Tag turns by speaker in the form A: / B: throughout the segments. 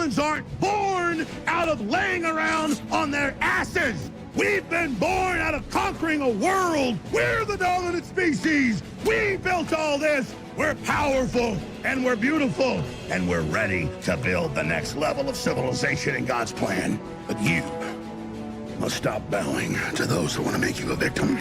A: Humans aren't born out of laying around on their asses. We've been born out of conquering a world. We're the dominant species. We built all this. We're powerful, and we're beautiful, and we're ready to build the next level of civilization in God's plan. But you must stop bowing to those who want to make you a victim.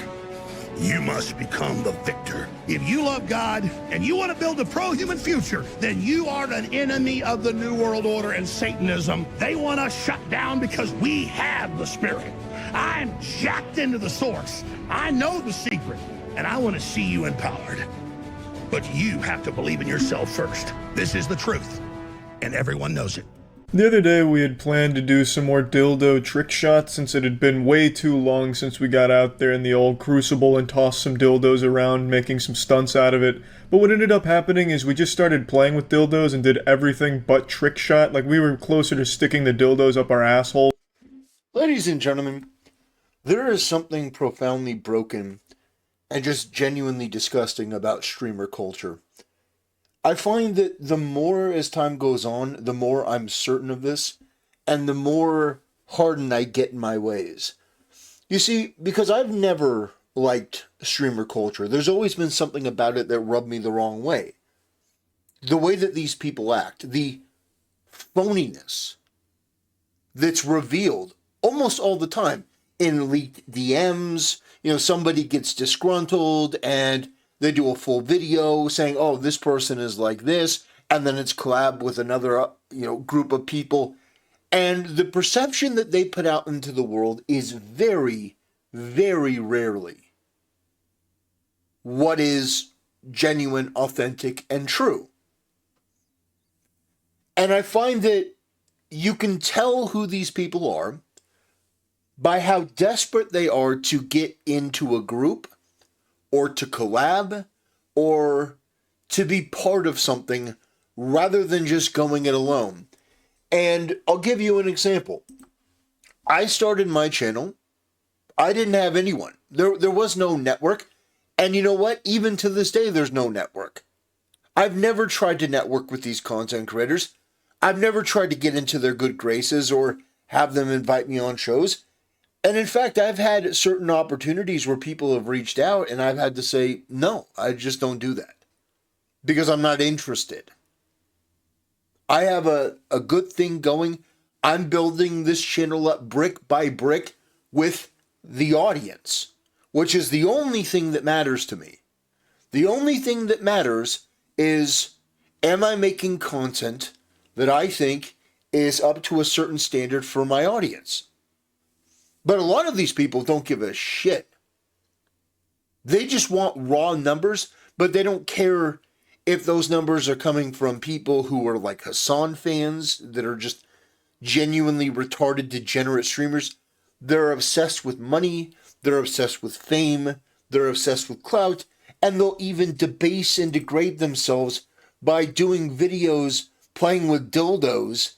A: You must become the victor. If you love God and you want to build a pro-human future, then you are an enemy of the New World Order and Satanism. They want us shut down because we have the Spirit. I'm jacked into the source. I know the secret, and I want to see you empowered. But you have to believe in yourself first. This is the truth, and everyone knows it.
B: The other day we had planned to do some more dildo trick shots since it had been way too long since we got out there in the old crucible and tossed some dildos around, making some stunts out of it. But what ended up happening is we just started playing with dildos and did everything but trick shot. Like, we were closer to sticking the dildos up our asshole.
C: Ladies and gentlemen, there is something profoundly broken and just genuinely disgusting about streamer culture. I find that the more as time goes on, the more I'm certain of this, and the more hardened I get in my ways. You see, because I've never liked streamer culture, there's always been something about it that rubbed me the wrong way. The way that these people act, the phoniness that's revealed almost all the time in leaked DMs. You know, somebody gets disgruntled and they do a full video saying, oh, this person is like this, and then it's collab with another, group of people. And the perception that they put out into the world is very, very rarely what is genuine, authentic, and true. And I find that you can tell who these people are by how desperate they are to get into a group, or to collab, or to be part of something rather than just going it alone. And I'll give you an example. I started my channel. I didn't have anyone. There was no network. And you know what? Even to this day, there's no network. I've never tried to network with these content creators. I've never tried to get into their good graces or have them invite me on shows. And in fact, I've had certain opportunities where people have reached out and I've had to say, no, I just don't do that because I'm not interested. I have a good thing going. I'm building this channel up brick by brick with the audience, which is the only thing that matters to me. The only thing that matters is, am I making content that I think is up to a certain standard for my audience? But a lot of these people don't give a shit. They just want raw numbers, but they don't care if those numbers are coming from people who are like Hasan fans that are just genuinely retarded, degenerate streamers. They're obsessed with money. They're obsessed with fame. They're obsessed with clout. And they'll even debase and degrade themselves by doing videos playing with dildos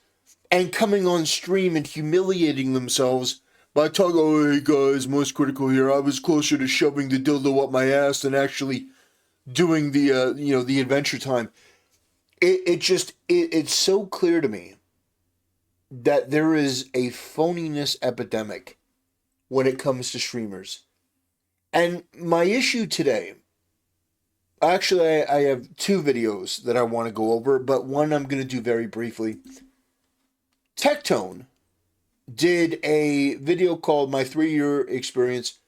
C: and coming on stream and humiliating themselves by talking, oh, hey guys, most critical here. I was closer to shoving the dildo up my ass than actually doing the Adventure Time. It's so clear to me that there is a phoniness epidemic when it comes to streamers. And my issue today, actually, I have two videos that I want to go over, but one I'm going to do very briefly. Tectone did a video called My 3-Year Experience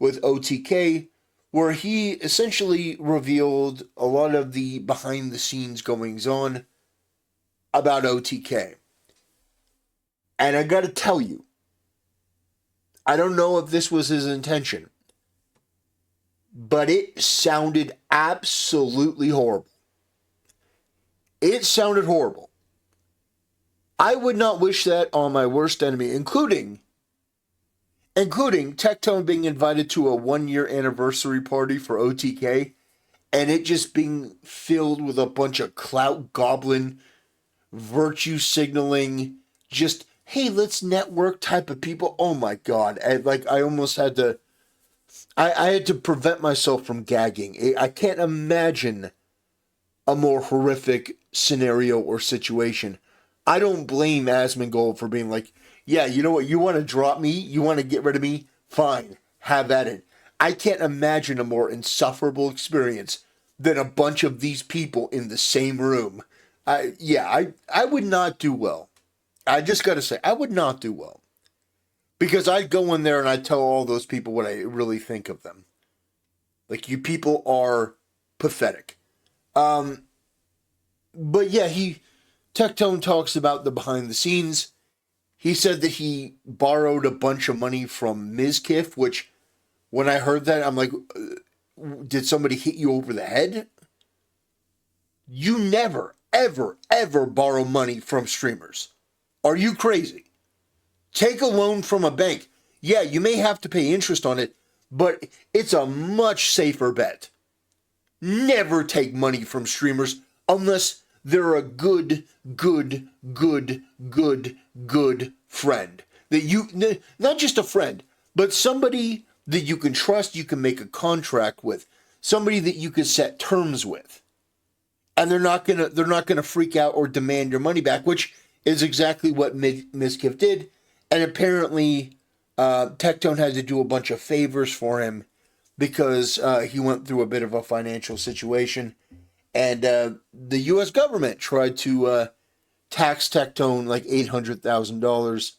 C: with OTK, where he essentially revealed a lot of the behind-the-scenes goings-on about OTK. And I gotta tell you, I don't know if this was his intention, but it sounded absolutely horrible. It sounded horrible. I would not wish that on my worst enemy, including Tectone being invited to a 1-year anniversary party for OTK, and it just being filled with a bunch of clout goblin, virtue signaling, just, hey, let's network type of people. Oh my God. I almost had to, I had to prevent myself from gagging. I can't imagine a more horrific scenario or situation. I don't blame Asmongold for being like, yeah, you know what? You want to drop me? You want to get rid of me? Fine. Have at it. I can't imagine a more insufferable experience than a bunch of these people in the same room. I would not do well. I just got to say, I would not do well. Because I'd go in there and I'd tell all those people what I really think of them. Like, you people are pathetic. But yeah, Tectone talks about the behind the scenes. He said that he borrowed a bunch of money from Mizkif, which when I heard that, I'm like, did somebody hit you over the head? You never, ever, ever borrow money from streamers. Are you crazy? Take a loan from a bank. Yeah, you may have to pay interest on it, but it's a much safer bet. Never take money from streamers unless they're a good friend. That you, not just a friend, but somebody that you can trust, you can make a contract with, somebody that you can set terms with. And they're not gonna freak out or demand your money back, which is exactly what Mizkif did. And apparently, Tectone had to do a bunch of favors for him because he went through a bit of a financial situation. And the U.S. government tried to tax Tectone like $800,000.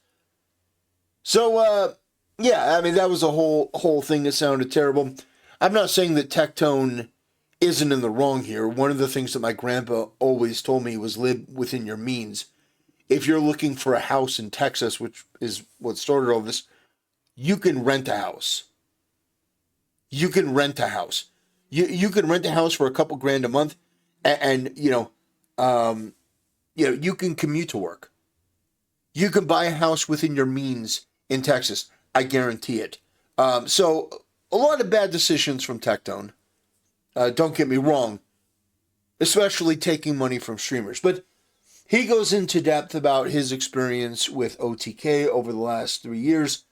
C: So, yeah, I mean, that was a whole thing that sounded terrible. I'm not saying that Tectone isn't in the wrong here. One of the things that my grandpa always told me was live within your means. If you're looking for a house in Texas, which is what started all this, you can rent a house. You can rent a house. You can rent a house for a couple grand a month, and you can commute to work. You can buy a house within your means in Texas. I guarantee it. So a lot of bad decisions from Tectone. Don't get me wrong, especially taking money from streamers, but he goes into depth about his experience with OTK over the last 3 years,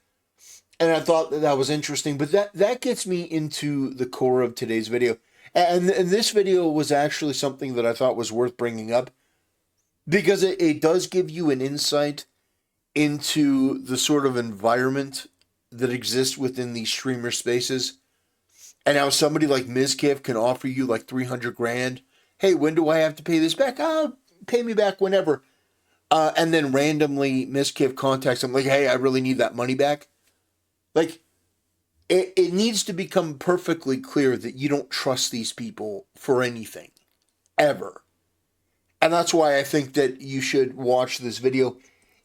C: and I thought that was interesting. But that gets me into the core of today's video. And this video was actually something that I thought was worth bringing up because it does give you an insight into the sort of environment that exists within these streamer spaces, and how somebody like Mizkif can offer you like 300 grand. Hey, when do I have to pay this back? Pay me back whenever. And then randomly Mizkif contacts him like, hey, I really need that money back. Like, it needs to become perfectly clear that you don't trust these people for anything. Ever. And that's why I think that you should watch this video.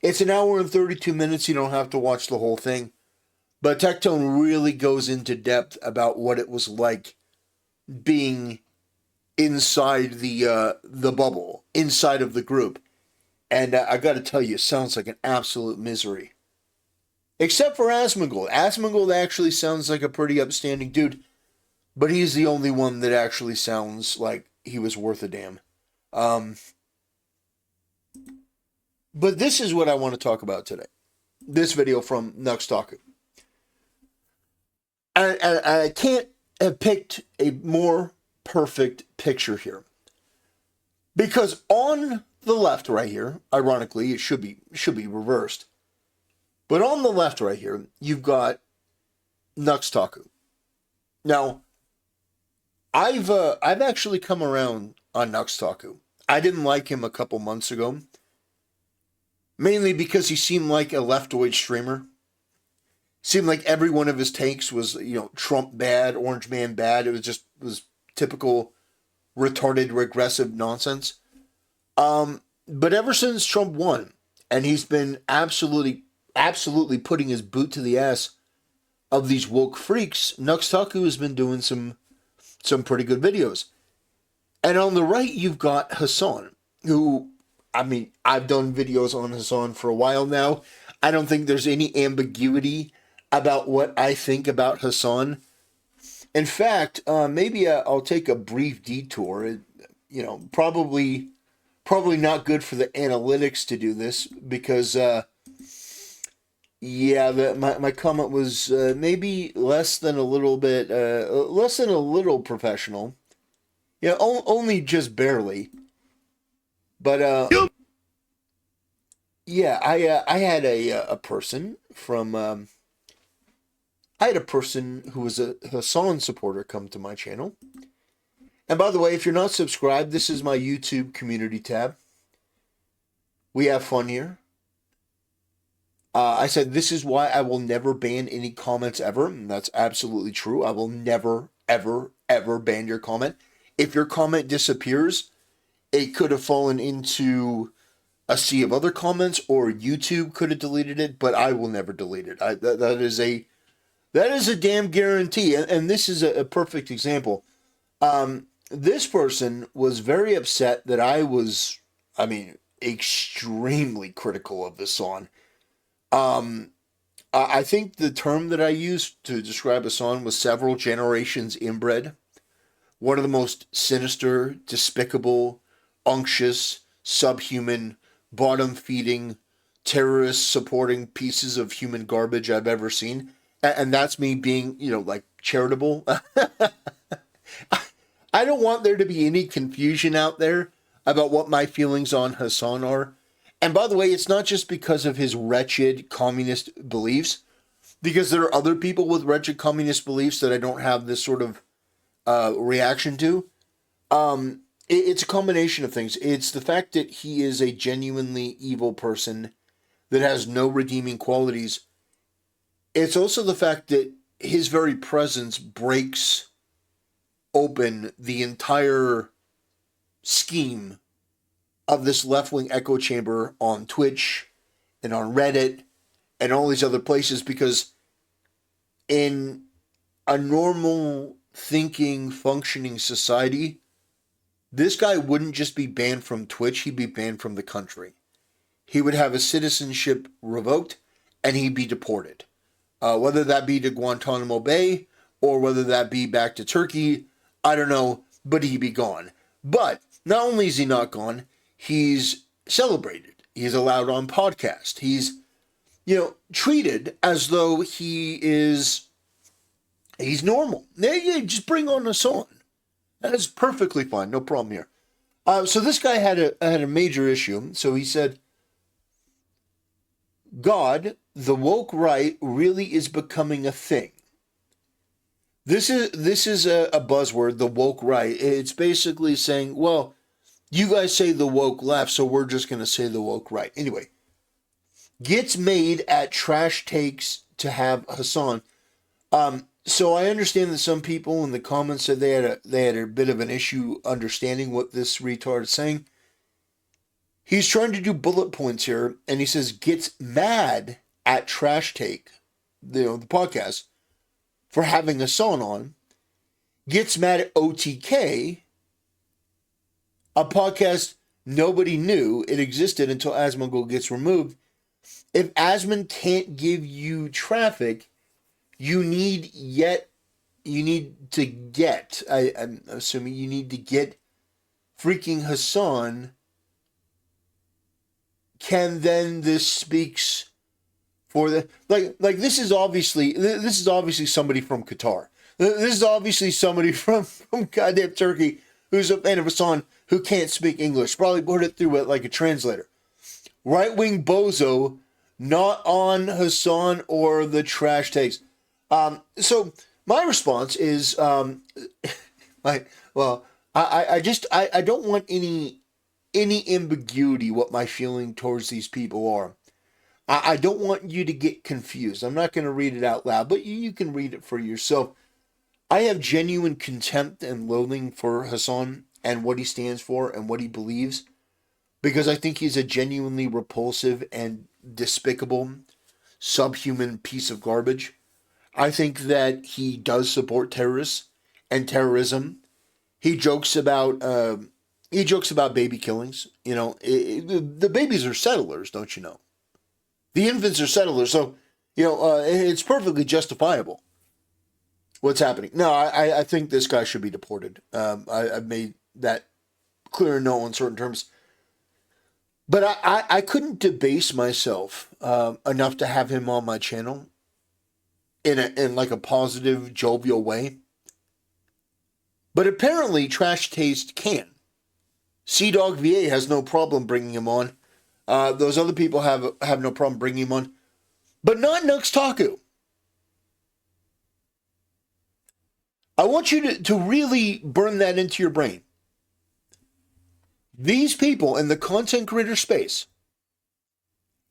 C: It's an hour and 32 minutes. You don't have to watch the whole thing. But Tectone really goes into depth about what it was like being inside the bubble, inside of the group. And I got to tell you, it sounds like an absolute misery. Except for Asmongold. Asmongold actually sounds like a pretty upstanding dude, but he's the only one that actually sounds like he was worth a damn. But this is what I want to talk about today. This video from Taku. I can't have picked a more perfect picture here. Because on the left right here, ironically, it should be reversed. But on the left right here, you've got Taku. Now, I've actually come around on Taku. I didn't like him a couple months ago. Mainly because he seemed like a leftoid streamer. Seemed like every one of his takes was, Trump bad, Orange Man bad. It was typical retarded, regressive nonsense. But ever since Trump won, and he's been absolutely putting his boot to the ass of these woke freaks, Taku has been doing some pretty good videos. And on the right, you've got Hasan, who, I've done videos on Hasan for a while now. I don't think there's any ambiguity about what I think about Hasan. In fact, maybe I'll take a brief detour. Probably not good for the analytics to do this because, my comment was maybe less than a little professional. Only just barely. But Yeah, I had a person from I had a person who was a Hasan supporter come to my channel. And by the way, if you're not subscribed, this is my YouTube community tab. We have fun here. I said this is why I will never ban any comments ever. And that's absolutely true. I will never, ever, ever ban your comment. If your comment disappears, it could have fallen into a sea of other comments, or YouTube could have deleted it, but I will never delete it. That is a damn guarantee. And this is a perfect example. This person was very upset that I was, extremely critical of this song. I think the term that I used to describe a song was several generations inbred. One of the most sinister, despicable, unctuous, subhuman, bottom-feeding, terrorist-supporting pieces of human garbage I've ever seen. And that's me being, charitable. I don't want there to be any confusion out there about what my feelings on Hasan are. And by the way, it's not just because of his wretched communist beliefs, because there are other people with wretched communist beliefs that I don't have this sort of reaction to. It's a combination of things. It's the fact that he is a genuinely evil person that has no redeeming qualities. It's also the fact that his very presence breaks open the entire scheme of this left-wing echo chamber on Twitch and on Reddit and all these other places, because in a normal thinking, functioning society, this guy wouldn't just be banned from Twitch, he'd be banned from the country. He would have his citizenship revoked and he'd be deported. Whether that be to Guantanamo Bay or whether that be back to Turkey, I don't know, but he'd be gone. But not only is he not gone, he's celebrated. He's allowed on podcast. He's, treated as though he's normal. Yeah, just bring on a song. That is perfectly fine. No problem here. So this guy had a major issue. So he said, God, the woke right really is becoming a thing. This is a buzzword, the woke right. It's basically saying, well, you guys say the woke left, so we're just going to say the woke right. Anyway, gets made at trash takes to have Hasan. So I understand that some people in the comments said they had a bit of an issue understanding what this retard is saying. He's trying to do bullet points here, and he says gets mad at Trash Take, the podcast, for having Hasan on. Gets mad at OTK, a podcast nobody knew it existed until Asmongold gets removed. If Asmon can't give you traffic, I'm assuming you need to get freaking Hasan. Then this speaks for the like this is obviously somebody from Qatar. This is obviously somebody from goddamn Turkey who's a fan of Hasan who can't speak English. Probably put it through a translator. Right-wing bozo, not on Hasan or the trash takes. So my response is, I don't want any ambiguity what my feeling towards these people are. I don't want you to get confused. I'm not going to read it out loud, but you can read it for yourself. I have genuine contempt and loathing for Hasan and what he stands for and what he believes, because I think he's a genuinely repulsive and despicable, subhuman piece of garbage. I think that he does support terrorists and terrorism. He jokes about baby killings. The babies are settlers, don't you know? The infants are settlers, so it's perfectly justifiable what's happening. No, I think this guy should be deported. I've made that clear and no uncertain terms. But I couldn't debase myself enough to have him on my channel in a positive, jovial way. But apparently Trash Taste can. Sea Dog VA has no problem bringing him on. Those other people have no problem bringing him on, but not Nux Taku. I want you to really burn that into your brain. These people in the content creator space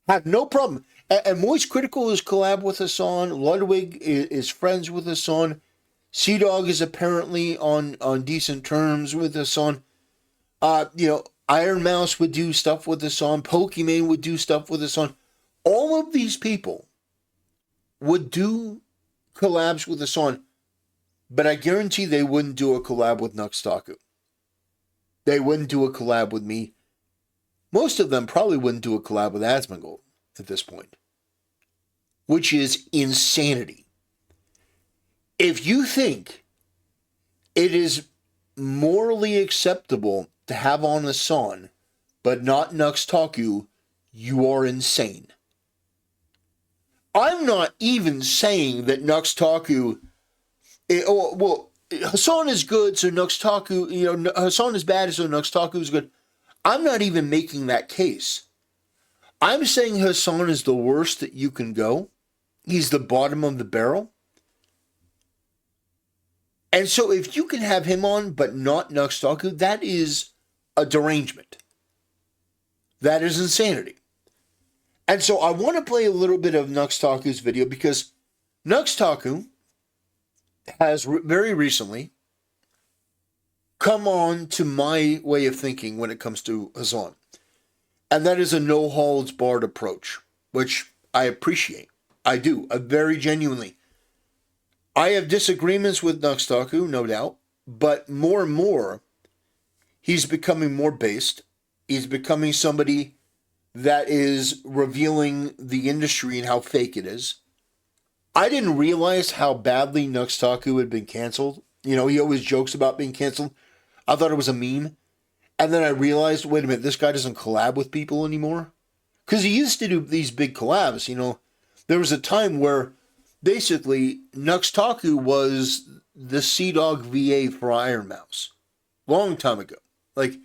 C: have no problem. And Moist Critical is collab with Hasan. Ludwig is friends with Hasan. Sea Dog is apparently on decent terms with Hasan. Iron Mouse would do stuff with Hasan. Pokimane would do stuff with Hasan. All of these people would do collabs with Hasan, but I guarantee they wouldn't do a collab with Nux Taku. They wouldn't do a collab with me. Most of them probably wouldn't do a collab with Asmongold at this point, which is insanity. If you think it is morally acceptable to have on Hasan, but not Nux Taku, you are insane. I'm not even saying that Nux Taku, Hasan is good, so Nux Taku, Hasan is bad, so Nux Taku is good. I'm not even making that case. I'm saying Hasan is the worst that you can go. He's the bottom of the barrel. And so if you can have him on, but not Nux Taku, that is a derangement. That is insanity. And so I want to play a little bit of Nux Taku's video because Nux Taku has very recently come on to my way of thinking when it comes to Hasan. And that is a no-holds-barred approach, which I appreciate. I do, very genuinely. I have disagreements with Nux Taku, no doubt, but more and more, he's becoming more based. He's becoming somebody that is revealing the industry and how fake it is. I didn't realize how badly Nux Taku had been canceled. He always jokes about being canceled. I thought it was a meme. And then I realized, wait a minute, this guy doesn't collab with people anymore? Because he used to do these big collabs, There was a time where basically Nux Taku was the Sea Dog VA for Iron Mouse. Long time ago. Like,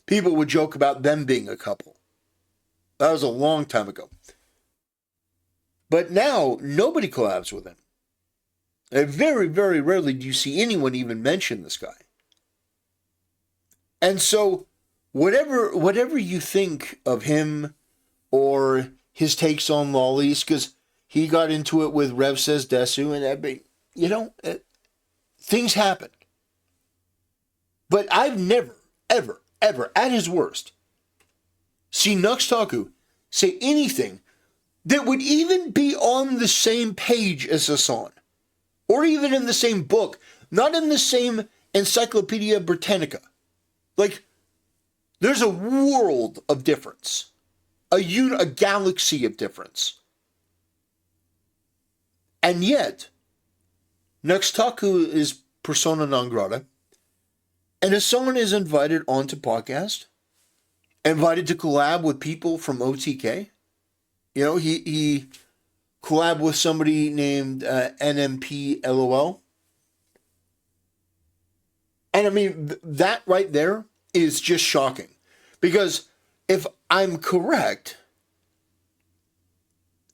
C: people would joke about them being a couple. That was a long time ago. But now, nobody collabs with him. And very, very rarely do you see anyone even mention this guy. And so, whatever you think of him or his takes on lollies, because he got into it with Rev Says Desu, and things happen. But I've never, ever, ever, at his worst, seen Nux Taku say anything that would even be on the same page as Hasan, or even in the same book, not in the same Encyclopedia Britannica. Like, there's a world of difference, a galaxy of difference. And yet, Nux Taku is persona non grata, and Hasan is invited onto podcast, invited to collab with people from OTK. He collabed with somebody named NMP LOL. And that right there is just shocking. Because if I'm correct,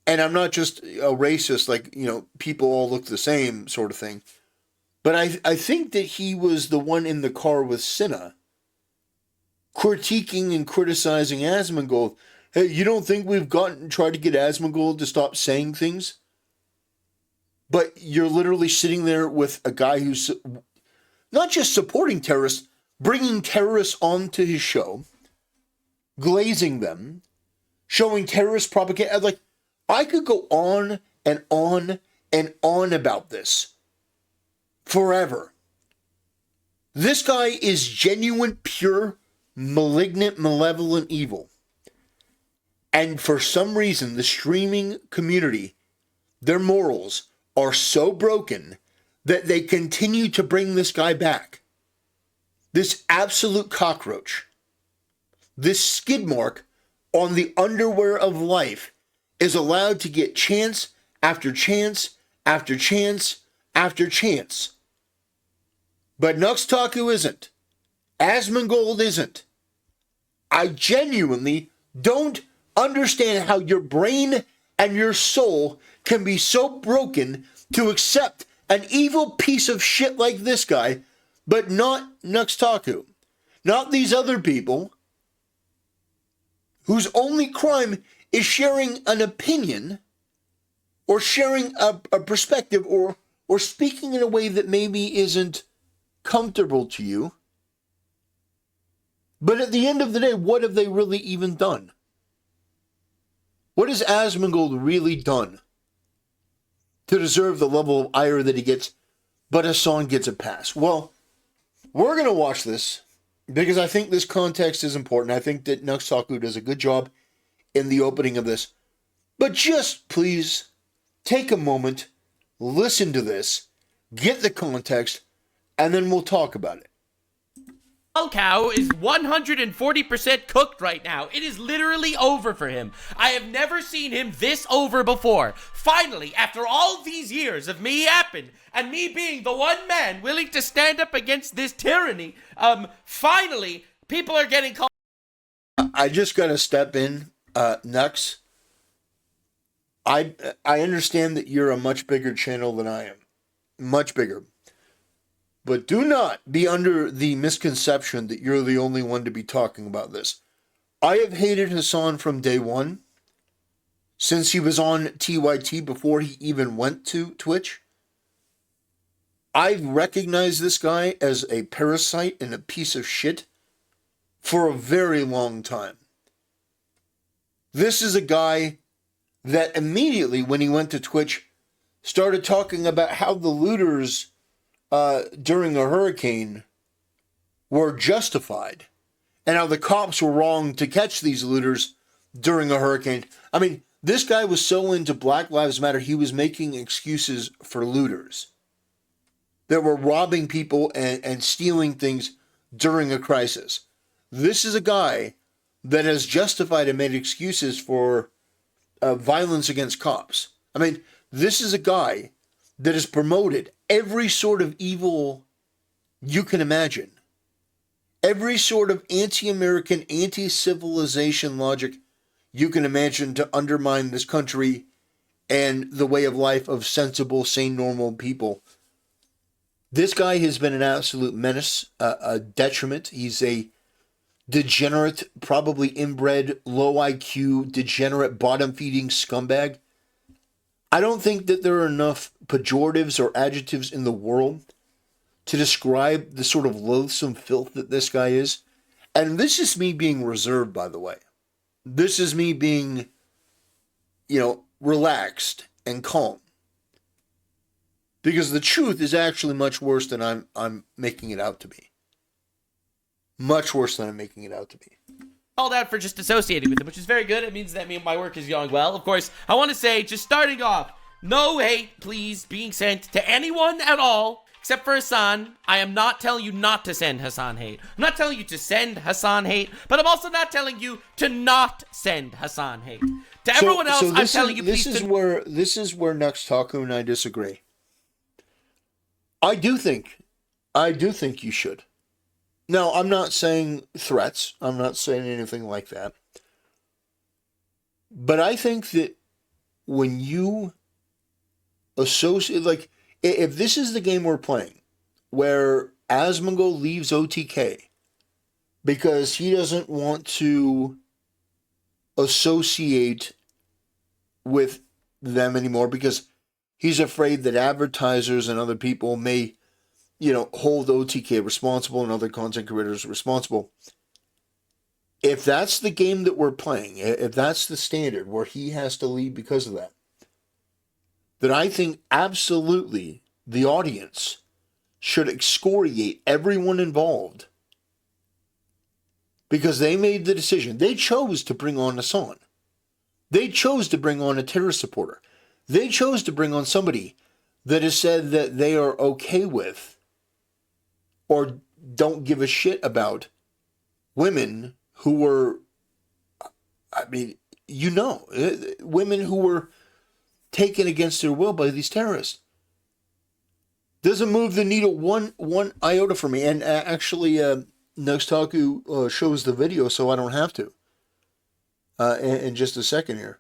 C: and I'm not just a racist, like, people all look the same sort of thing, but I think that he was the one in the car with Cinna, critiquing and criticizing Asmongold. Hey, you don't think we've tried to get Asmongold to stop saying things? But you're literally sitting there with a guy who's not just supporting terrorists, bringing terrorists onto his show, glazing them, showing terrorist propaganda. Like, I could go on and on and on about this forever. This guy is genuine, pure, malignant, malevolent evil. And for some reason, the streaming community, their morals are so broken that they continue to bring this guy back. This absolute cockroach, this skid mark on the underwear of life is allowed to get chance after chance after chance after chance. But Nux Taku isn't. Asmongold isn't. I genuinely don't understand how your brain and your soul can be so broken to accept an evil piece of shit like this guy, but not Taku, not these other people whose only crime is sharing an opinion or sharing a perspective or speaking in a way that maybe isn't comfortable to you. But at the end of the day, what have they really even done? What has Asmongold really done to deserve the level of ire that he gets, but Hasan gets a pass? Well, we're going to watch this because I think this context is important. I think that Taku does a good job in the opening of this. But just please take a moment, listen to this, get the context, and then we'll talk about it.
D: Cow is 140% cooked right now. It is literally over for him. I have never seen him this over before. Finally, after all these years of me yapping and me being the one man willing to stand up against this tyranny, finally, people are getting called.
C: I just got to step in, Nux. I understand that you're a much bigger channel than I am. Much bigger. But do not be under the misconception that you're the only one to be talking about this. I have hated Hasan from day one, since he was on TYT before he even went to Twitch. I've recognized this guy as a parasite and a piece of shit for a very long time. This is a guy that immediately when he went to Twitch started talking about how the looters during a hurricane were justified and how the cops were wrong to catch these looters during a hurricane. I mean, this guy was so into Black Lives Matter, he was making excuses for looters that were robbing people and stealing things during a crisis. This is a guy that has justified and made excuses for violence against cops. I mean, this is a guy that has promoted every sort of evil you can imagine. Every sort of anti-American, anti-civilization logic you can imagine to undermine this country and the way of life of sensible, sane, normal people. This guy has been an absolute menace, a detriment. He's a degenerate, probably inbred, low IQ, degenerate, bottom-feeding scumbag. I don't think that there are enough pejoratives or adjectives in the world to describe the sort of loathsome filth that this guy is. And this is me being reserved, by the way. This is me being, relaxed and calm. Because the truth is actually much worse than I'm making it out to be. Much worse than I'm making it out to be.
D: Called out for just associating with him, which is very good. It means that my work is going well. Of course, I want to say, just starting off, no hate, please, being sent to anyone at all, except for Hasan. I am not telling you not to send Hasan hate. I'm not telling you to send Hasan hate, but I'm also not telling you to not send Hasan hate. To everyone else, I'm telling you, please.
C: This is where Taku and I disagree. I do think you should. Now, I'm not saying threats. I'm not saying anything like that. But I think that when you associate, like, if this is the game we're playing, where Asmongold leaves OTK because he doesn't want to associate with them anymore because he's afraid that advertisers and other people may hold OTK responsible and other content creators responsible. If that's the game that we're playing, if that's the standard where he has to leave because of that, then I think absolutely the audience should excoriate everyone involved because they made the decision. They chose to bring on Hasan. They chose to bring on a terrorist supporter. They chose to bring on somebody that has said that they are okay with or don't give a shit about women who were, women who were taken against their will by these terrorists. Doesn't move the needle one iota for me. And actually, Taku shows the video, so I don't have to. in just a second here.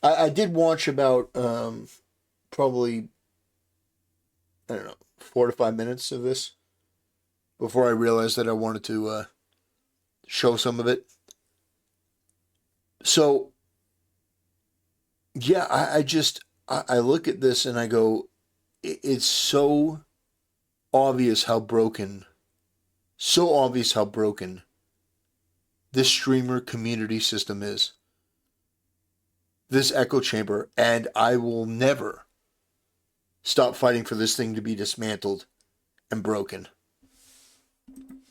C: I did watch about probably, I don't know, 4 to 5 minutes of this before I realized that I wanted to show some of it. So, yeah, I look at this and I go, it's so obvious how broken this streamer community system is. This echo chamber, and I will never stop fighting for this thing to be dismantled and broken.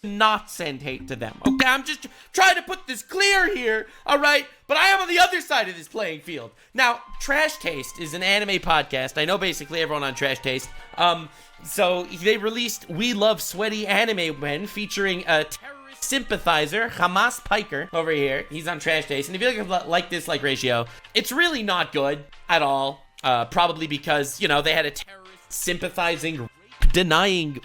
D: Not send hate to them. Okay, I'm just trying to put this clear here, all right? But I am on the other side of this playing field. Now, Trash Taste is an anime podcast. I know basically everyone on Trash Taste. So they released We Love Sweaty Anime Men, featuring a terrorist sympathizer, Hamas Piker, over here. He's on Trash Taste. And if you like this ratio, it's really not good at all. Probably because, you know, they had a terrorist sympathizing, rape denying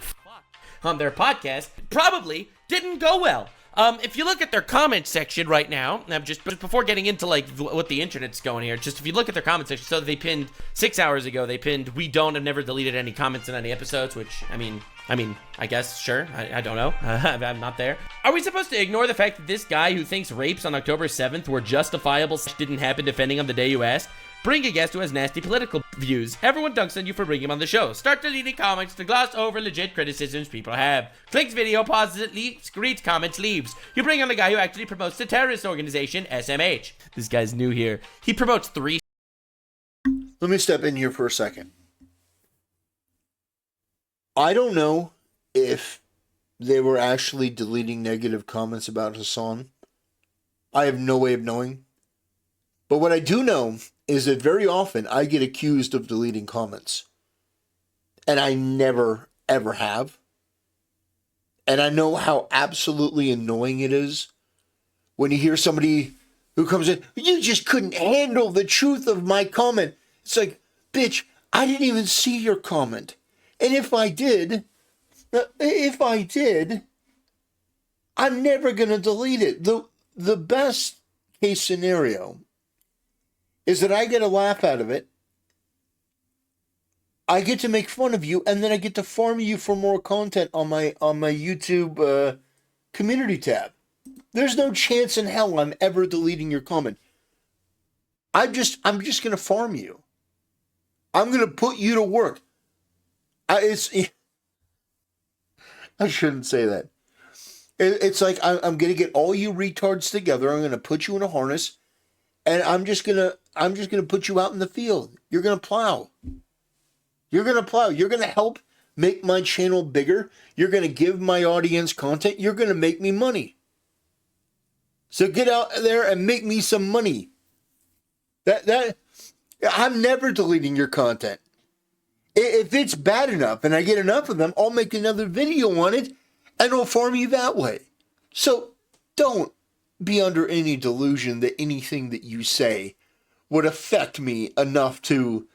D: on their podcast. Probably didn't go well. If you look at their comment section right now, just before getting into like what the internet's going here, just if you look at their comment section, so they pinned 6 hours ago, they pinned, "We don't have never deleted any comments in any episodes," which, I mean, I guess, sure, I don't know, I'm not there. Are we supposed to ignore the fact that this guy who thinks rapes on October 7th were justifiable didn't happen, defending on the day you asked? Bring a guest who has nasty political views. Everyone dunks on you for bringing him on the show. Start deleting comments to gloss over legit criticisms people have. Clicks video, pauses it, reads comments, leaves. You bring on a guy who actually promotes the terrorist organization, SMH. This guy's new here. He promotes 3...
C: Let me step in here for a second. I don't know if they were actually deleting negative comments about Hasan. I have no way of knowing. But what I do know is that very often I get accused of deleting comments. And I never, ever have. And I know how absolutely annoying it is when you hear somebody who comes in, "You just couldn't handle the truth of my comment." It's like, bitch, I didn't even see your comment. And if I did, I'm never going to delete it. The best case scenario is that I get a laugh out of it. I get to make fun of you, and then I get to farm you for more content on my YouTube community tab. There's no chance in hell I'm ever deleting your comment. I'm just gonna farm you. I'm gonna put you to work. I shouldn't say that. It's like I'm gonna get all you retards together. I'm gonna put you in a harness, and I'm just gonna put you out in the field. You're gonna plow. You're gonna help make my channel bigger. You're gonna give my audience content. You're gonna make me money. So get out there and make me some money. I'm never deleting your content. If it's bad enough and I get enough of them, I'll make another video on it and I'll farm you that way. So don't be under any delusion that anything that you say would affect me enough to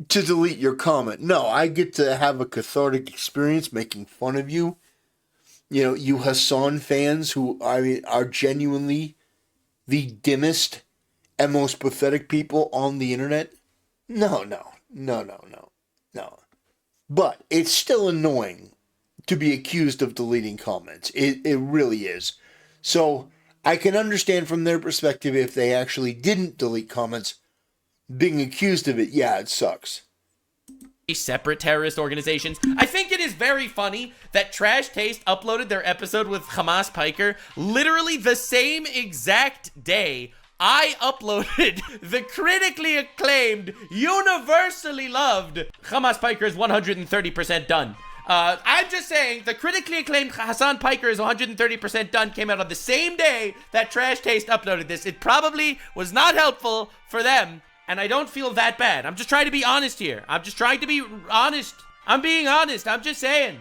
C: delete your comment. No, I get to have a cathartic experience making fun of you. You know, you Hasan fans who are genuinely the dimmest and most pathetic people on the internet. No. But it's still annoying to be accused of deleting comments. It really is. So I can understand from their perspective if they actually didn't delete comments. Being accused of it, yeah, it sucks.
D: Separate terrorist organizations. I think it is very funny that Trash Taste uploaded their episode with Hamas Piker literally the same exact day I uploaded the critically acclaimed, universally loved Hamas Piker is 130% done. I'm just saying, the critically acclaimed Hasan Piker is 130% done came out on the same day that Trash Taste uploaded this. It probably was not helpful for them, and I don't feel that bad. I'm just trying to be honest here. I'm just trying to be honest. I'm being honest. I'm just saying.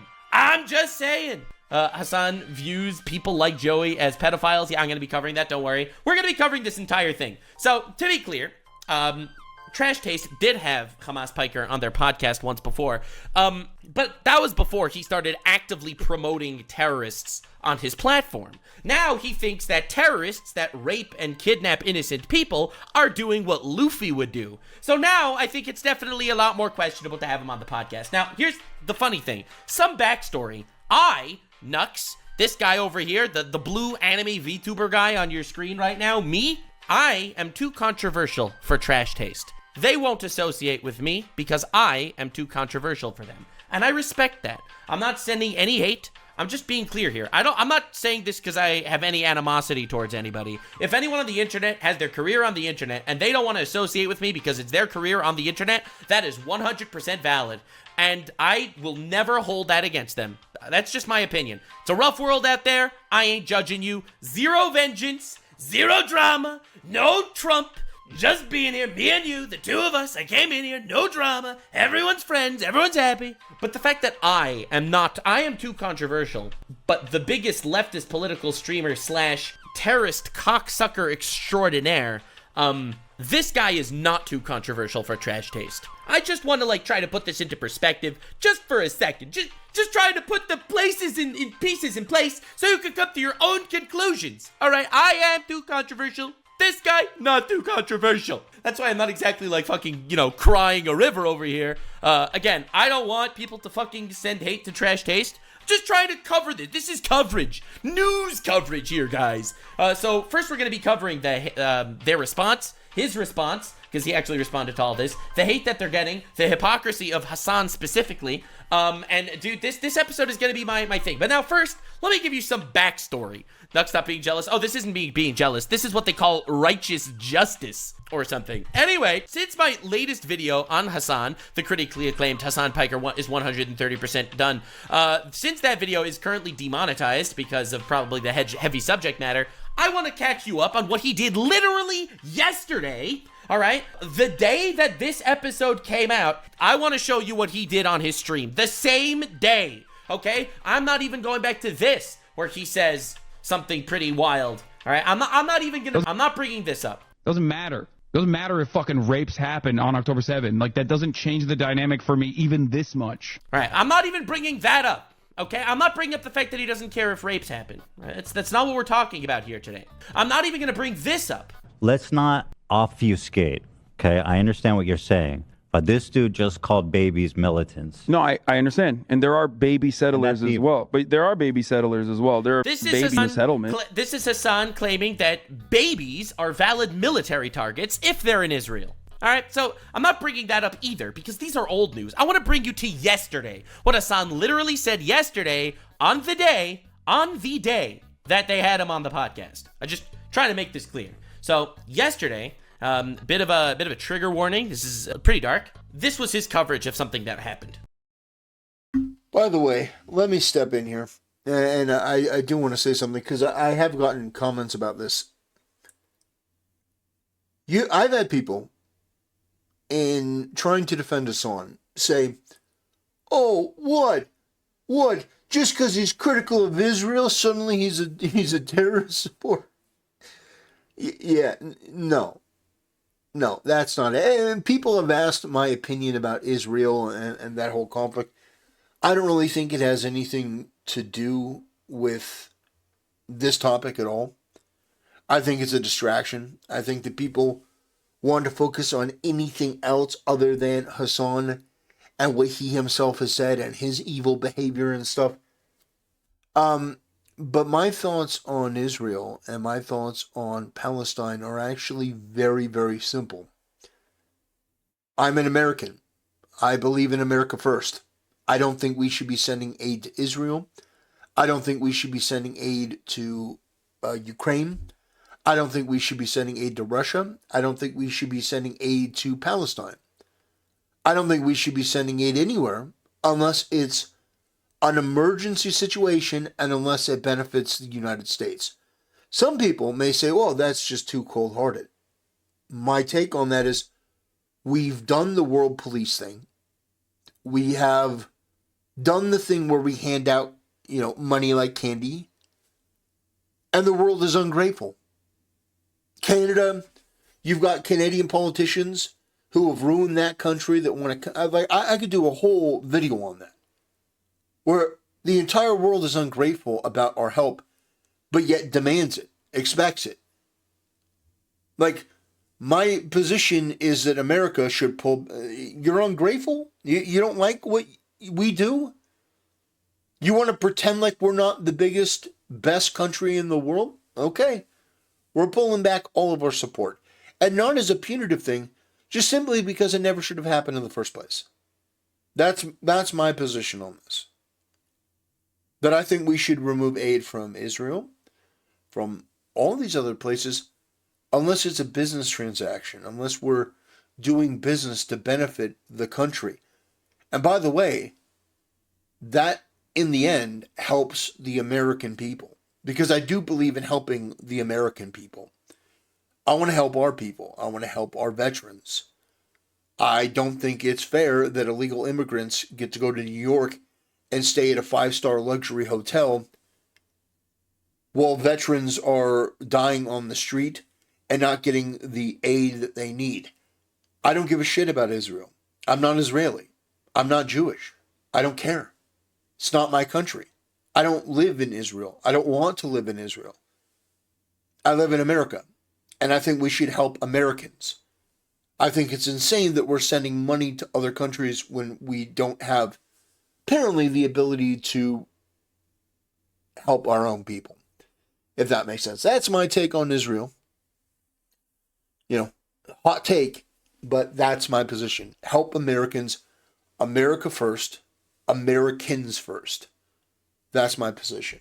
D: Hasan views people like Joey as pedophiles. Yeah, I'm going to be covering that. Don't worry. We're going to be covering this entire thing. So, to be clear, Trash Taste did have Hamas Piker on their podcast once before, but that was before he started actively promoting terrorists on his platform. Now he thinks that terrorists that rape and kidnap innocent people are doing what Luffy would do. So now I think it's definitely a lot more questionable to have him on the podcast. Now, here's the funny thing. Some backstory. Nux, this guy over here, the blue anime VTuber guy on your screen right now, I am too controversial for Trash Taste. They won't associate with me because I am too controversial for them. And I respect that. I'm not sending any hate. I'm just being clear here. I'm not saying this because I have any animosity towards anybody. If anyone on the internet has their career on the internet and they don't want to associate with me because it's their career on the internet, that is 100% valid. And I will never hold that against them. That's just my opinion. It's a rough world out there. I ain't judging you. Zero vengeance, zero drama, no Trump. Just being here, me and you, the two of us, I came in here, no drama, everyone's friends, everyone's happy. But the fact that I am too controversial, but the biggest leftist political streamer / terrorist cocksucker extraordinaire, this guy is not too controversial for Trash Taste. I just want to try to put this into perspective just for a second. Just trying to put the places in pieces in place so you can come to your own conclusions. All right, I am too controversial. This guy, not too controversial. That's why I'm not exactly fucking, crying a river over here. Again, I don't want people to fucking send hate to Trash Taste. I'm just trying to cover this. This is coverage. News coverage here, guys. So first we're going to be covering their response, his response, because he actually responded to all this, the hate that they're getting, the hypocrisy of Hasan specifically. And dude, this episode is going to be my thing. But now first, let me give you some backstory. Nux, stop being jealous. Oh, this isn't me being jealous. This is what they call righteous justice or something. Anyway, since my latest video on Hasan, the critically acclaimed Hasan Piker is 130% done, since that video is currently demonetized because of probably the heavy subject matter, I want to catch you up on what he did literally yesterday. All right, the day that this episode came out, I want to show you what he did on his stream. The same day, okay? I'm not even going back to this, where he says something pretty wild. All right, I'm not bringing this up.
E: Doesn't matter. Doesn't matter if fucking rapes happen on October 7th. That doesn't change the dynamic for me even this much.
D: All right, I'm not even bringing that up. Okay, I'm not bringing up the fact that he doesn't care if rapes happen. Right? That's not what we're talking about here today. I'm not even going to bring this up.
F: Let's not obfuscate, okay? I understand what you're saying, but this dude just called babies militants.
E: No, I understand. And there are baby settlers as well. But there are baby settlers as well. There are baby in settlement.
D: This is Hasan claiming that babies are valid military targets if they're in Israel. All right, so I'm not bringing that up either because these are old news. I want to bring you to yesterday. What Hasan literally said yesterday on the day that they had him on the podcast. I just trying to make this clear. So yesterday, bit of a trigger warning. This is pretty dark. This was his coverage of something that happened.
C: By the way, let me step in here, and I do want to say something because I have gotten comments about this. I've had people in trying to defend Hasan say, "Oh, what? Just because he's critical of Israel, suddenly he's a terrorist supporter." Yeah, no, that's not it. And people have asked my opinion about Israel and that whole conflict. I don't really think it has anything to do with this topic at all. I think it's a distraction. I think that people want to focus on anything else other than Hasan and what he himself has said and his evil behavior and stuff. But my thoughts on Israel and my thoughts on Palestine are actually very, very simple. I'm an American. I believe in America first. I don't think we should be sending aid to Israel. I don't think we should be sending aid to Ukraine. I don't think we should be sending aid to Russia. I don't think we should be sending aid to Palestine. I don't think we should be sending aid anywhere unless it's an emergency situation and unless it benefits the United States. Some people may say, well, that's just too cold-hearted. My take on that is we've done the world police thing. We have done the thing where we hand out, money like candy. And the world is ungrateful. Canada, you've got Canadian politicians who have ruined that country that want to, like, I could do a whole video on that, where the entire world is ungrateful about our help, but yet demands it, expects it. Like, my position is that America should pull, you're ungrateful? You don't like what we do? You want to pretend like we're not the biggest, best country in the world? Okay. We're pulling back all of our support. And not as a punitive thing, just simply because it never should have happened in the first place. That's my position on this. That I think we should remove aid from Israel, from all these other places, unless it's a business transaction, unless we're doing business to benefit the country. And by the way, that in the end helps the American people, because I do believe in helping the American people. I want to help our people. I want to help our veterans. I don't think it's fair that illegal immigrants get to go to New York and stay at a 5-star luxury hotel while veterans are dying on the street and not getting the aid that they need. I don't give a shit about Israel. I'm not Israeli. I'm not Jewish. I don't care. It's not my country. I don't live in Israel. I don't want to live in Israel. I live in America, and I think we should help Americans. I think it's insane that we're sending money to other countries when we don't have, apparently, the ability to help our own people, if that makes sense. That's my take on Israel. You know, hot take, but that's my position. Help Americans, America first, Americans first. That's my position.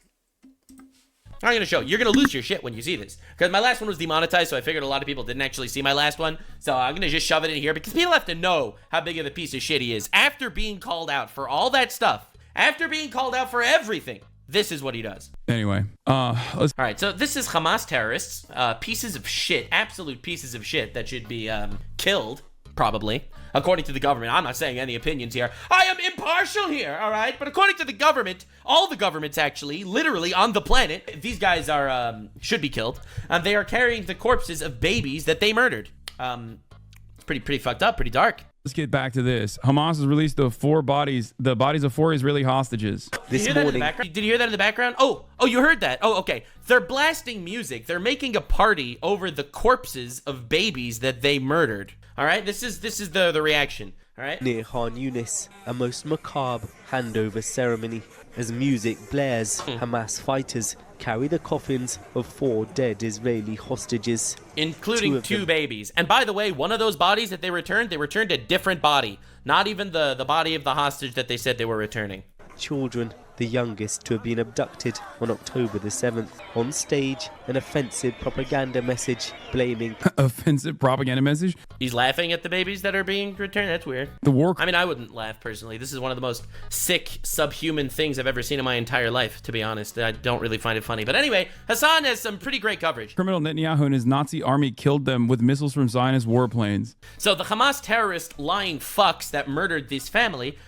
D: I'm going to show. You're going to lose your shit when you see this. Because my last one was demonetized, so I figured a lot of people didn't actually see my last one. So I'm going to just shove it in here because people have to know how big of a piece of shit he is. After being called out for all that stuff, after being called out for everything, this is what he does.
E: Anyway,
D: All right, so this is Hamas terrorists, pieces of shit, absolute pieces of shit that should be killed, probably. According to the government, I'm not saying any opinions here. I am impartial here, all right? But according to the government, all the governments actually, literally on the planet, these guys are should be killed. They are carrying the corpses of babies that they murdered. It's pretty fucked up, pretty dark.
E: let's get back to this. Hamas has released the bodies of 4 Israeli hostages.
D: This morning. Did you hear that in the background? Oh, you heard that. Oh, okay. They're blasting music. They're making a party over the corpses of babies that they murdered. All right, this is the reaction. All right.
G: Near Khan Yunis, a most macabre handover ceremony as music blares. Hamas fighters carry the coffins of 4 dead Israeli hostages,
D: including 2 babies. And by the way, one of those bodies that they returned a different body. Not even the body of the hostage that they said they were returning.
G: Children, the youngest to have been abducted on October the 7th. On stage, an offensive propaganda message blaming...
E: Offensive propaganda message?
D: He's laughing at the babies that are being returned? That's weird. I mean, I wouldn't laugh personally. This is one of the most sick, subhuman things I've ever seen in my entire life, to be honest. I don't really find it funny. But anyway, Hasan has some pretty great coverage.
E: Criminal Netanyahu and his Nazi army killed them with missiles from Zionist warplanes.
D: So the Hamas terrorist lying fucks that murdered this family,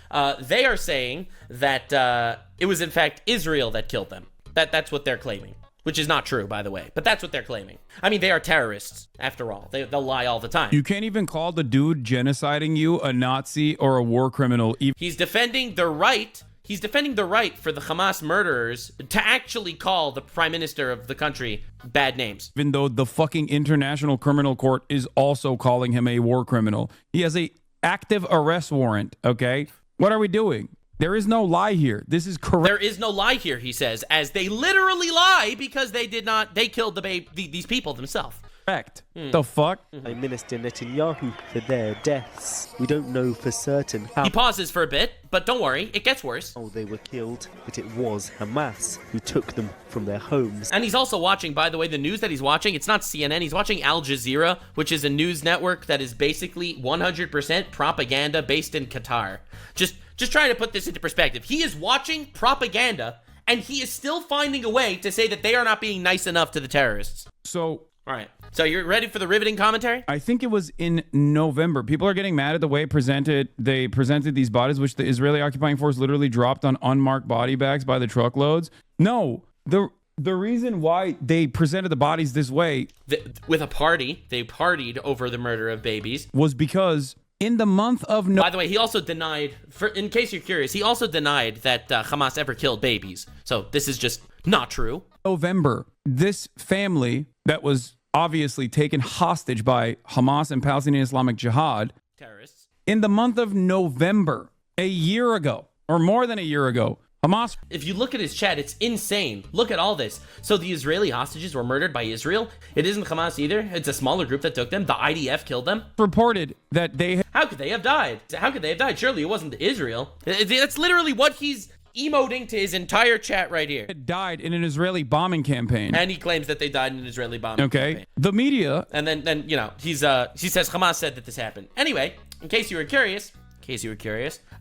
D: they are saying that it was in fact Israel that killed them. That's what they're claiming, which is not true, by the way, but that's what they're claiming. I mean, they are terrorists, after all. They'll lie all the time.
E: You can't even call the dude genociding you a Nazi or a war criminal.
D: He's defending the right. He's defending the right for the Hamas murderers to actually call the prime minister of the country bad names.
E: Even though the fucking International Criminal Court is also calling him a war criminal. He has a active arrest warrant, okay? What are we doing? There is no lie here. This is correct.
D: There is no lie here, he says, as they literally lie because they killed these people themselves.
E: Correct. The fuck?
G: Prime Minister Netanyahu for their deaths. We don't know for certain how...
D: He pauses for a bit, but don't worry, it gets worse.
G: ...how they were killed, but it was Hamas who took them from their homes.
D: And he's also watching, by the way, the news that he's watching, it's not CNN, he's watching Al Jazeera, which is a news network that is basically 100% propaganda based in Qatar. Just trying to put this into perspective. He is watching propaganda, and he is still finding a way to say that they are not being nice enough to the terrorists.
E: So...
D: All right. So you're ready for the riveting commentary?
E: I think it was in November. People are getting mad at the way they presented these bodies, which the Israeli occupying force literally dropped on unmarked body bags by the truckloads. No, The reason why they presented the bodies this way
D: With a party, they partied over the murder of babies.
E: was because in the month of
D: By the way, he also denied, in case you're curious, he also denied that Hamas ever killed babies. So this is just not true.
E: November, this family that was obviously taken hostage by Hamas and Palestinian Islamic Jihad,
D: Terrorists.
E: in the month of November, a year ago, or more than a year ago, Hamas
D: If you look at his chat, it's insane. Look at all this. So the Israeli hostages were murdered by Israel. It isn't Hamas either. It's a smaller group that took them. The IDF killed them.
E: reported that they
D: How could they have died? How could they have died? Surely it wasn't Israel. That's literally what he's emoting to his entire chat right here.
E: had died in an Israeli bombing campaign.
D: And he claims that they died in an Israeli bombing
E: Okay.
D: campaign.
E: The media,
D: And then you know, he says Hamas said that this happened. Anyway, in case you were curious,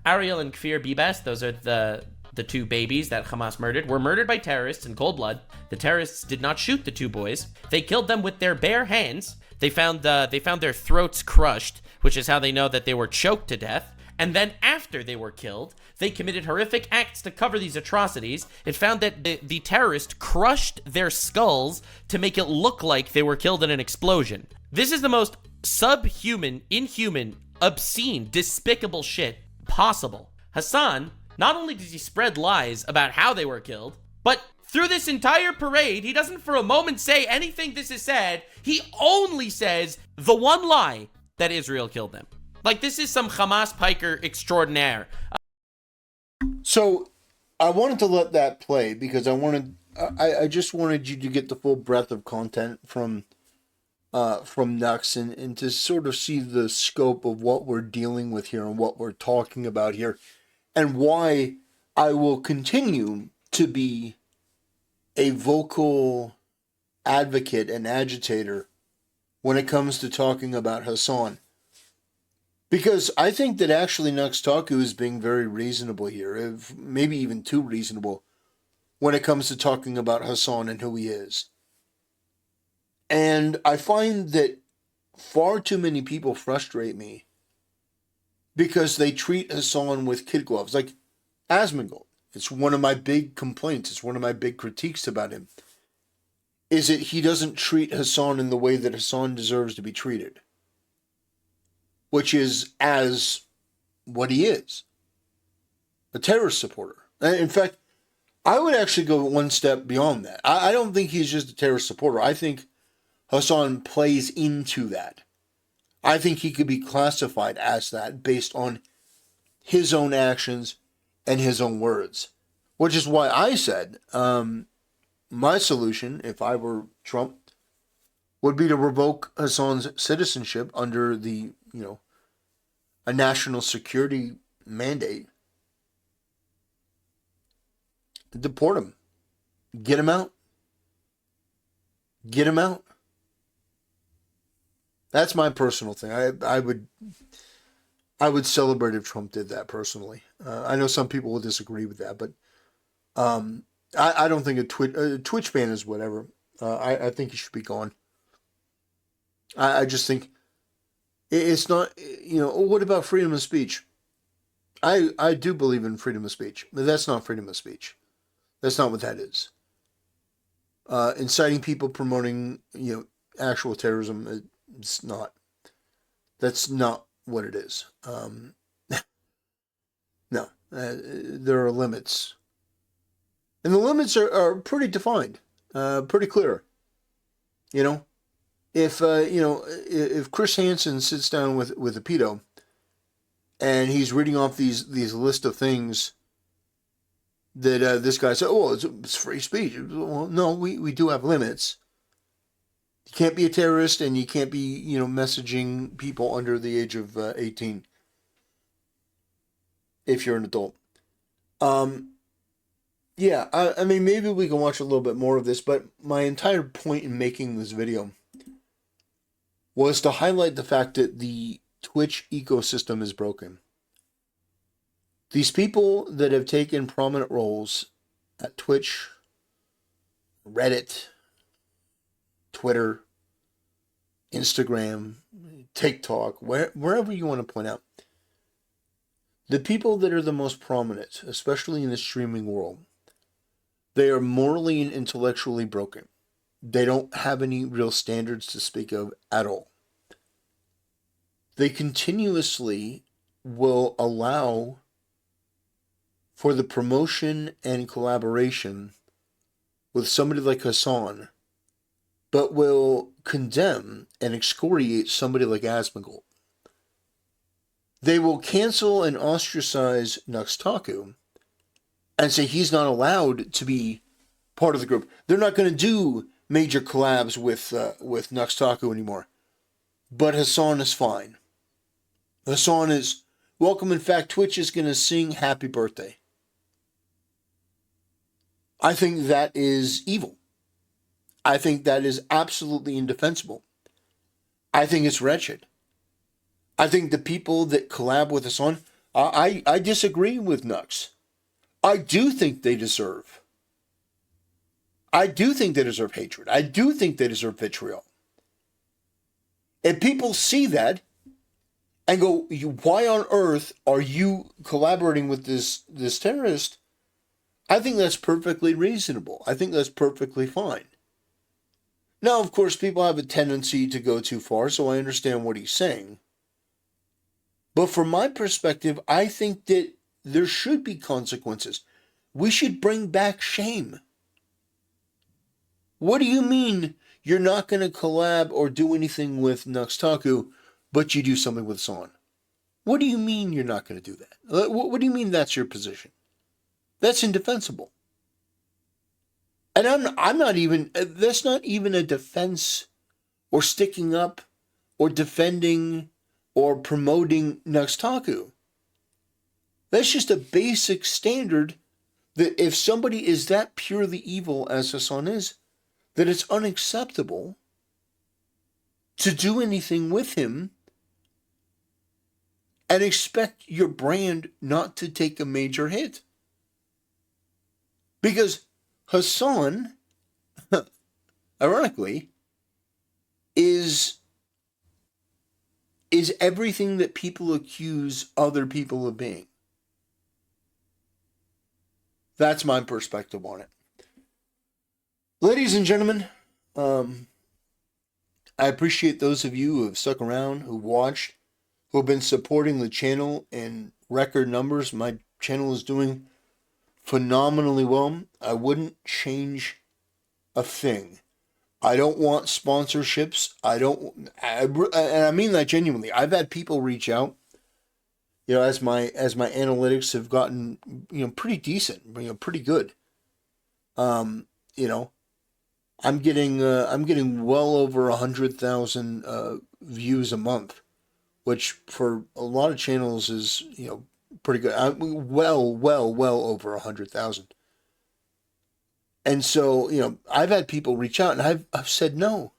D: Ariel and Kfir Bibas, those are the two babies that Hamas murdered, were murdered by terrorists in cold blood. The terrorists did not shoot the two boys. They killed them with their bare hands. They found their throats crushed, which is how they know that they were choked to death. And then after they were killed, they committed horrific acts to cover these atrocities. It found that the terrorist crushed their skulls to make it look like they were killed in an explosion. This is the most subhuman, inhuman, obscene, despicable shit possible. Hasan, not only does he spread lies about how they were killed, but through this entire parade, he doesn't for a moment say anything this is said. He only says the one lie that Israel killed them. Like, this is some Hamas piker extraordinaire.
C: So I wanted to let that play because I just wanted you to get the full breadth of content from Nux and to sort of see the scope of what we're dealing with here and what we're talking about here, and why I will continue to be a vocal advocate and agitator when it comes to talking about Hasan. Because I think that actually Nux Taku is being very reasonable here, maybe even too reasonable, when it comes to talking about Hasan and who he is. And I find that far too many people frustrate me because they treat Hasan with kid gloves. Like Asmongold, it's one of my big complaints. It's one of my big critiques about him. Is that he doesn't treat Hasan in the way that Hasan deserves to be treated. Which is as what he is. A terrorist supporter. In fact, I would actually go one step beyond that. I don't think he's just a terrorist supporter. I think Hasan plays into that. I think he could be classified as that based on his own actions and his own words. Which is why I said my solution, if I were Trump, would be to revoke Hasan's citizenship under the, a national security mandate. Deport him. Get him out. Get him out. That's my personal thing. I would celebrate if Trump did that personally. I know some people will disagree with that, but I don't think a Twitch ban is whatever. I think he should be gone. I just think it's not, what about freedom of speech? I do believe in freedom of speech, but that's not freedom of speech. That's not what that is. Inciting people, promoting, actual terrorism, it's not. That's not what it is. No, there are limits. And the limits are pretty defined, pretty clear. If Chris Hansen sits down with a pedo and he's reading off these list of things that this guy said, it's free speech. Well, no, we do have limits. You can't be a terrorist and you can't be, messaging people under the age of 18 if you're an adult. Yeah, I mean, maybe we can watch a little bit more of this, but my entire point in making this video was to highlight the fact that the Twitch ecosystem is broken. These people that have taken prominent roles at Twitch, Reddit, Twitter, Instagram, TikTok, wherever you want to point out, the people that are the most prominent, especially in the streaming world, They are morally and intellectually broken. They don't have any real standards to speak of at all. They continuously will allow for the promotion and collaboration with somebody like Hasan, but will condemn and excoriate somebody like Asmongold. They will cancel and ostracize Taku and say he's not allowed to be part of the group. They're not going to do major collabs with Taku anymore. But Hasan is fine. Hasan is welcome. In fact, Twitch is going to sing happy birthday. I think that is evil. I think that is absolutely indefensible. I think it's wretched. I think the people that collab with Hasan, I disagree with Nux. I do think they deserve. I do think they deserve hatred. I do think they deserve vitriol. If people see that and go, why on earth are you collaborating with this terrorist? I think that's perfectly reasonable. I think that's perfectly fine. Now, of course, people have a tendency to go too far, so I understand what he's saying. But from my perspective, I think that there should be consequences. We should bring back shame. What do you mean you're not going to collab or do anything with Taku, but you do something with Hasan? What do you mean you're not going to do that? What do you mean that's your position? That's indefensible. And I'm not even, that's not even a defense or sticking up or defending or promoting Taku. That's just a basic standard that if somebody is that purely evil as Hasan is, that it's unacceptable to do anything with him and expect your brand not to take a major hit. Because Hasan, ironically, is everything that people accuse other people of being. That's my perspective on it. Ladies and gentlemen, I appreciate those of you who have stuck around, who watched, who have been supporting the channel in record numbers. My channel is doing phenomenally well. I wouldn't change a thing. I don't want sponsorships. And I mean that genuinely. I've had people reach out, as my analytics have gotten, pretty decent, pretty good. I'm getting well over 100,000 views a month, which for a lot of channels is, pretty good. Well over 100,000. And so, I've had people reach out and I've said no.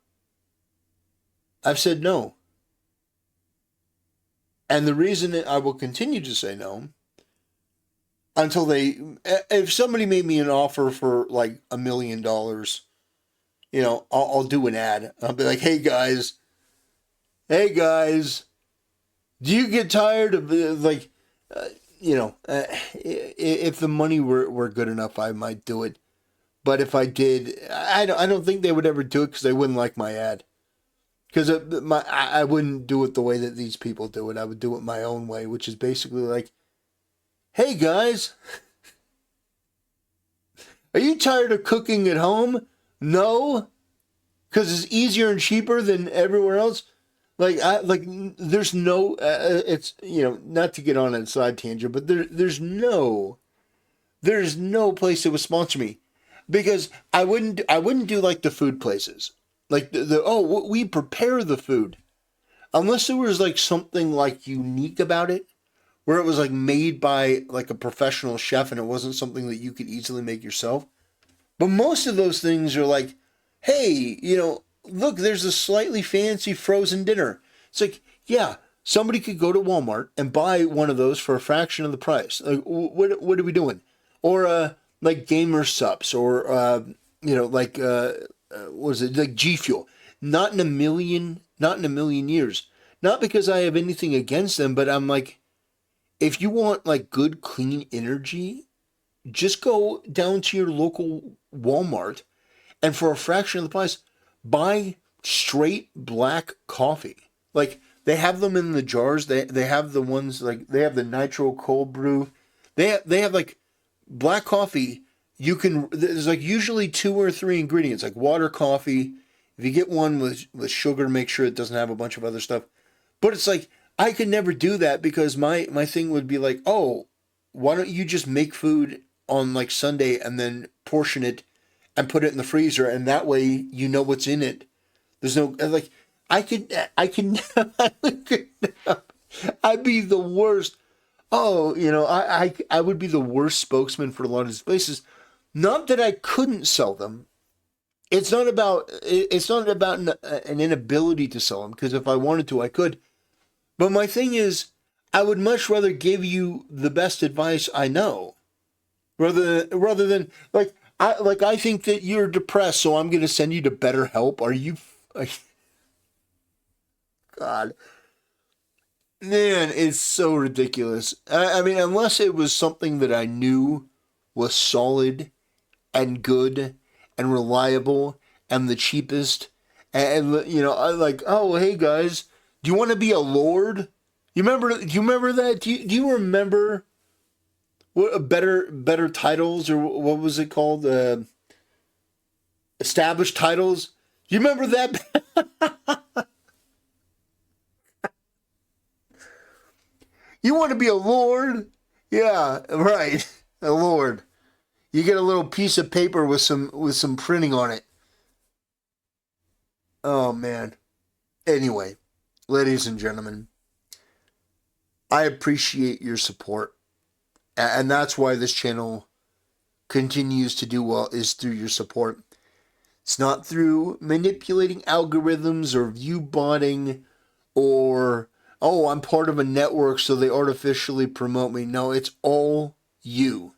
C: I've said no. And the reason that I will continue to say no until if somebody made me an offer for like $1 million, I'll do an ad. I'll be like, hey guys, do you get tired of if the money were good enough, I might do it. But if I did, I don't think they would ever do it because they wouldn't like my ad. Because I wouldn't do it the way that these people do it. I would do it my own way, which is basically like, hey guys, are you tired of cooking at home? No, because it's easier and cheaper than everywhere else. There's no, it's, not to get on a side tangent, but there's no place that would sponsor me, because I wouldn't do like the food places, like we prepare the food, unless there was like something like unique about it, where it was like made by like a professional chef and it wasn't something that you could easily make yourself. But most of those things are like, hey, look, there's a slightly fancy frozen dinner. It's like, yeah, somebody could go to Walmart and buy one of those for a fraction of the price. Like, what are we doing? Or like Gamer Sups, or what is it, like G Fuel? Not in a million years. Not because I have anything against them, but I'm like, if you want like good, clean energy, just go down to your local Walmart and for a fraction of the price, buy straight black coffee. Like, they have them in the jars. They have the ones, like, they have the nitro cold brew. They have like black coffee. There's like usually 2 or 3 ingredients, like water, coffee. If you get one with sugar, make sure it doesn't have a bunch of other stuff. But it's like, I could never do that because my thing would be like, oh, why don't you just make food on like Sunday and then portion it and put it in the freezer, and that way you know what's in it. There's no, like, I'd be the worst. Oh, I would be the worst spokesman for a lot of these places. Not that I couldn't sell them. It's not about an inability to sell them, because if I wanted to, I could. But my thing is, I would much rather give you the best advice I know, rather than I think that you're depressed, so I'm going to send you to BetterHelp. Are you? God, man, it's so ridiculous. I mean, unless it was something that I knew was solid and good and reliable and the cheapest, and I like, oh, hey guys, do you want to be a lord? Do you remember that? Do you remember what better titles, or what was it called? Established titles. You remember that? You want to be a lord? Yeah, right. A lord. You get a little piece of paper with some printing on it. Oh man. Anyway, ladies and gentlemen, I appreciate your support. And that's why this channel continues to do well, is through your support. It's not through manipulating algorithms or view botting or, oh, I'm part of a network so they artificially promote me. No, it's all you.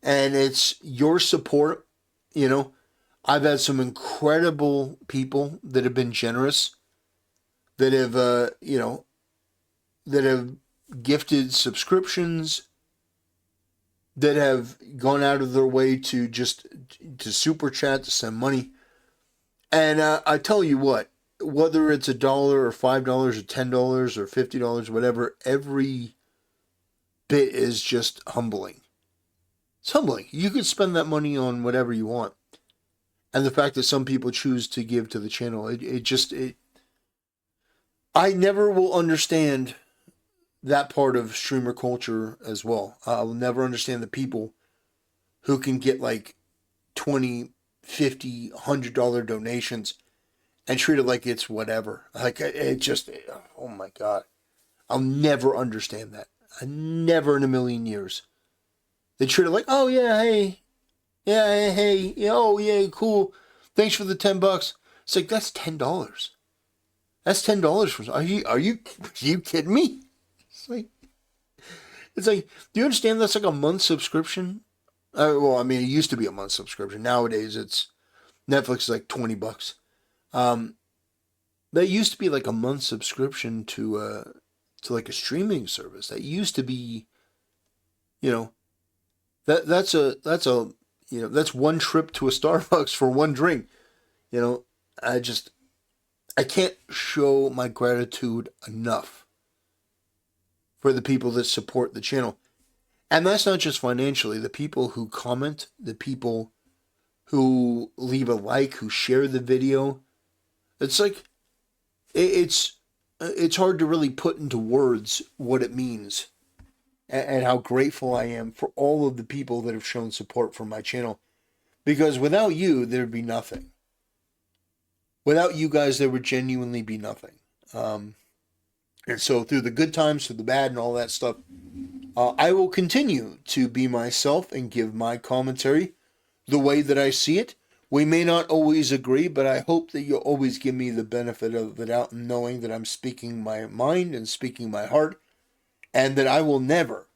C: And it's your support. I've had some incredible people that have been generous, that have, that have gifted subscriptions, that have gone out of their way to super chat, to send money. And I tell you what, whether it's $1 or $5 or $10 or $50, whatever, every bit is just humbling. It's humbling. You could spend that money on whatever you want. And the fact that some people choose to give to the channel, I never will understand that part of streamer culture as well. I will never understand the people who can get like $20, $50, $100 donations and treat it like it's whatever. Like, oh my God. I'll never understand that. I never in a million years. They treat it like, oh yeah, hey. Yeah, hey, oh yeah, cool. Thanks for the $10. It's like, that's $10. That's $10 for, are you kidding me? It's like, do you understand that's like a month subscription? Well, I mean, it used to be a month subscription. Nowadays, Netflix is like $20. That used to be like a month subscription to like a streaming service. That used to be, that's one trip to a Starbucks for one drink. I can't show my gratitude enough for the people that support the channel. And that's not just financially. The people who comment, the people who leave a like, who share the video. It's like, it's hard to really put into words what it means and how grateful I am for all of the people that have shown support for my channel. Because without you, there'd be nothing. Without you guys, there would genuinely be nothing. And so through the good times, through the bad and all that stuff, I will continue to be myself and give my commentary the way that I see it. We may not always agree, but I hope that you'll always give me the benefit of the doubt, knowing that I'm speaking my mind and speaking my heart, and that I will never,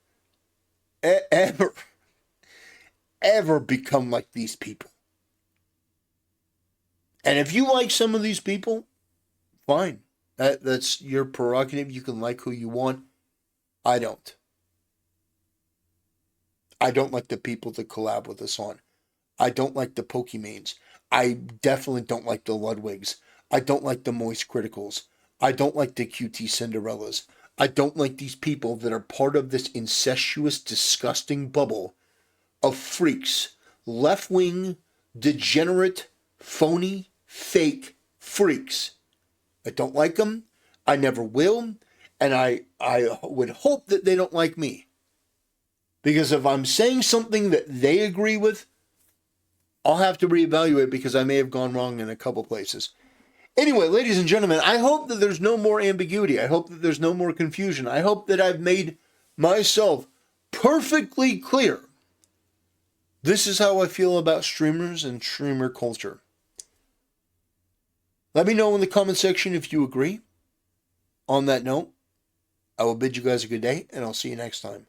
C: ever become like these people. And if you like some of these people, fine. That's your prerogative. You can like who you want. I don't. I don't like the people that collab with Hasan. I don't like the Pokemanes. I definitely don't like the Ludwigs. I don't like the Moist Criticals. I don't like the QT Cinderellas. I don't like these people that are part of this incestuous, disgusting bubble of freaks. Left-wing, degenerate, phony, fake freaks. I don't like them. I never will. And I would hope that they don't like me. Because if I'm saying something that they agree with, I'll have to reevaluate because I may have gone wrong in a couple places. Anyway, ladies and gentlemen, I hope that there's no more ambiguity. I hope that there's no more confusion. I hope that I've made myself perfectly clear. This is how I feel about streamers and streamer culture. Let me know in the comment section if you agree. On that note, I will bid you guys a good day, and I'll see you next time.